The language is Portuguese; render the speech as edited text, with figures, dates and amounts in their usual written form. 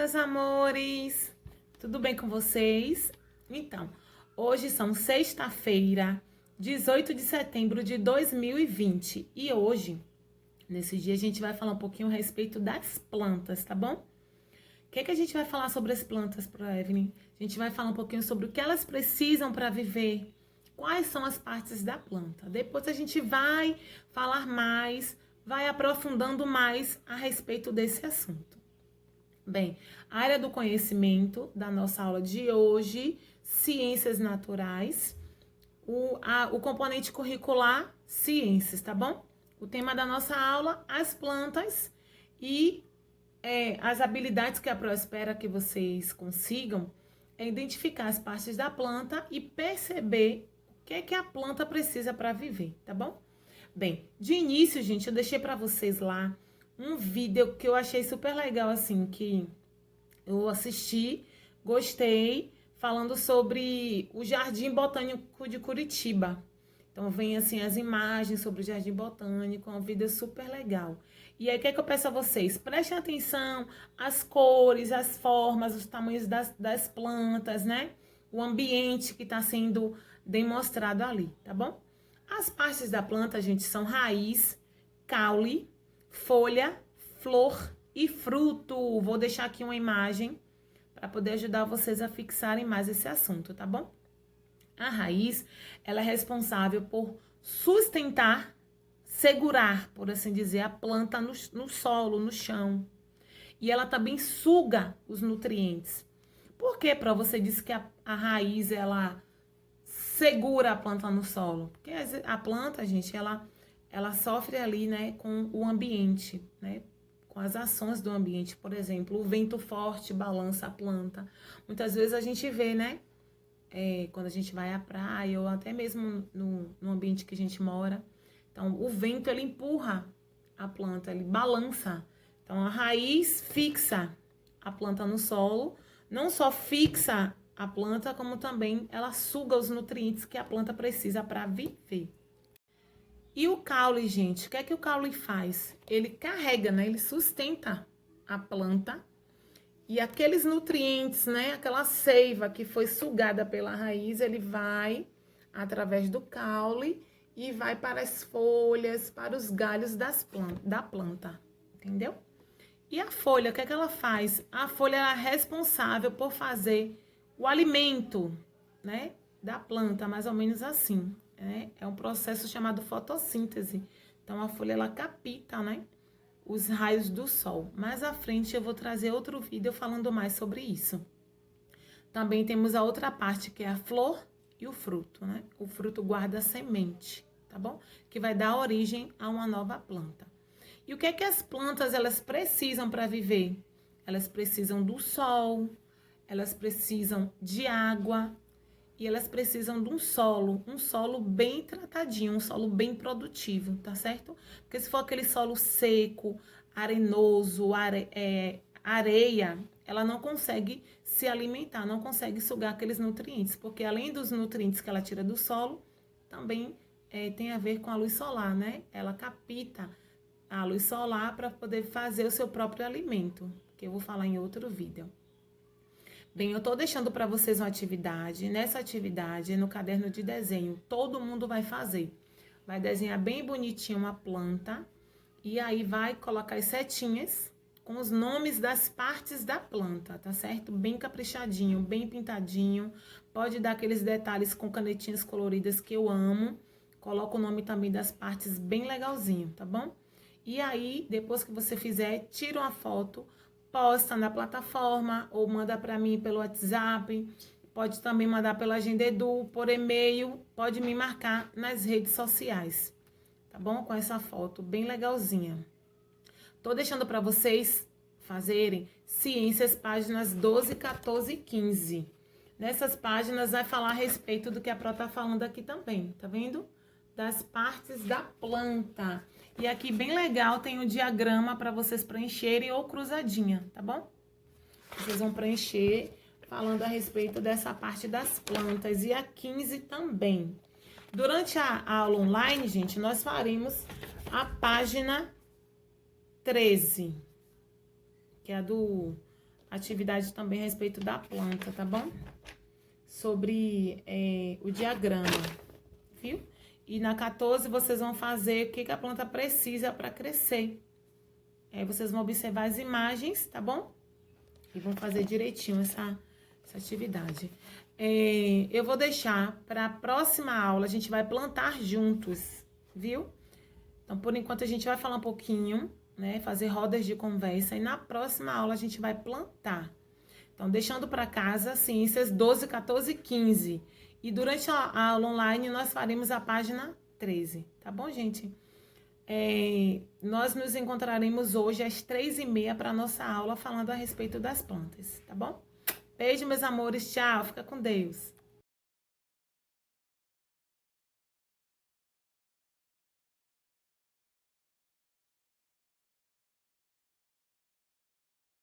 meus amores! Tudo bem com vocês? Então, hoje são sexta-feira, 18 de setembro de 2020 e hoje, nesse dia, a gente vai falar um pouquinho a respeito das plantas, tá bom? O que a gente vai falar sobre as plantas, pro Evelyn? A gente vai falar um pouquinho sobre o que elas precisam para viver, quais são as partes da planta. Depois a gente vai falar mais, vai aprofundando mais a respeito desse assunto. Bem, a área do conhecimento da nossa aula de hoje, ciências naturais, o componente curricular, ciências, tá bom? O tema da nossa aula, as plantas e as habilidades que a Pro espera que vocês consigam é identificar as partes da planta e perceber o que a planta precisa para viver, tá bom? Bem, de início, gente, eu deixei para vocês lá um vídeo que eu achei super legal, assim, que eu assisti, gostei, falando sobre o Jardim Botânico de Curitiba. Então, vem assim as imagens sobre o Jardim Botânico, um vídeo super legal. E aí, o que eu peço a vocês? Prestem atenção às cores, às formas, os tamanhos das plantas, né? O ambiente que está sendo demonstrado ali, tá bom? As partes da planta, gente, são raiz, caule, folha, flor e fruto. Vou deixar aqui uma imagem para poder ajudar vocês a fixarem mais esse assunto, tá bom? A raiz, ela é responsável por sustentar, segurar, por assim dizer, a planta no solo, no chão. E ela também suga os nutrientes. Por que, Pro, você disse que a raiz, ela segura a planta no solo? Porque a planta, gente, ela sofre ali, né, com o ambiente, né? Com as ações do ambiente, por exemplo, o vento forte balança a planta. Muitas vezes a gente vê, né? Quando a gente vai à praia ou até mesmo no ambiente que a gente mora. Então, o vento, ele empurra a planta, ele balança. Então, a raiz fixa a planta no solo, não só fixa a planta, como também ela suga os nutrientes que a planta precisa para viver. E o caule, gente, o que é que o caule faz? Ele carrega, né? Ele sustenta a planta e aqueles nutrientes, né? Aquela seiva que foi sugada pela raiz, ele vai através do caule e vai para as folhas, para os galhos da planta, entendeu? E a folha, o que é que ela faz? A folha é responsável por fazer o alimento, né? Da planta, mais ou menos assim. É um processo chamado fotossíntese. Então, a folha, ela capta, né, os raios do sol. Mais à frente, eu vou trazer outro vídeo falando mais sobre isso. Também temos a outra parte, que é a flor e o fruto, né? O fruto guarda a semente, tá bom? Que vai dar origem a uma nova planta. E o que é que as plantas, elas precisam para viver? Elas precisam do sol, elas precisam de água, e elas precisam de um solo bem tratadinho, um solo bem produtivo, tá certo? Porque se for aquele solo seco, arenoso, areia, ela não consegue se alimentar, não consegue sugar aqueles nutrientes, porque além dos nutrientes que ela tira do solo, também tem a ver com a luz solar, né? Ela capta a luz solar para poder fazer o seu próprio alimento, que eu vou falar em outro vídeo. Bem, eu tô deixando para vocês uma atividade. Nessa atividade, no caderno de desenho, todo mundo vai fazer. Vai desenhar bem bonitinho uma planta e aí vai colocar as setinhas com os nomes das partes da planta, tá certo? Bem caprichadinho, bem pintadinho. Pode dar aqueles detalhes com canetinhas coloridas que eu amo. Coloca o nome também das partes bem legalzinho, tá bom? E aí, depois que você fizer, tira uma foto, posta na plataforma ou manda para mim pelo WhatsApp, pode também mandar pela Agenda Edu, por e-mail, pode me marcar nas redes sociais, tá bom? Com essa foto bem legalzinha. Tô deixando para vocês fazerem ciências, páginas 12, 14 e 15. Nessas páginas vai falar a respeito do que a Pro tá falando aqui também, tá vendo? Das partes da planta. E aqui, bem legal, tem o diagrama para vocês preencherem ou cruzadinha, tá bom? Vocês vão preencher falando a respeito dessa parte das plantas. E a 15 também. Durante a aula online, gente, nós faremos a página 13, que é atividade também a respeito da planta, tá bom? Sobre o diagrama, viu? E na 14 vocês vão fazer o que a planta precisa para crescer. Aí vocês vão observar as imagens, tá bom? E vão fazer direitinho essa atividade. Eu vou deixar para a próxima aula, a gente vai plantar juntos, viu? Então, por enquanto, a gente vai falar um pouquinho, né? Fazer rodas de conversa. E na próxima aula, a gente vai plantar. Então, deixando para casa, ciências 12, 14 e 15. E durante a aula online, nós faremos a página 13. Tá bom, gente? Nós nos encontraremos hoje às 3h30 para a nossa aula falando a respeito das plantas, tá bom? Beijo, meus amores. Tchau. Fica com Deus.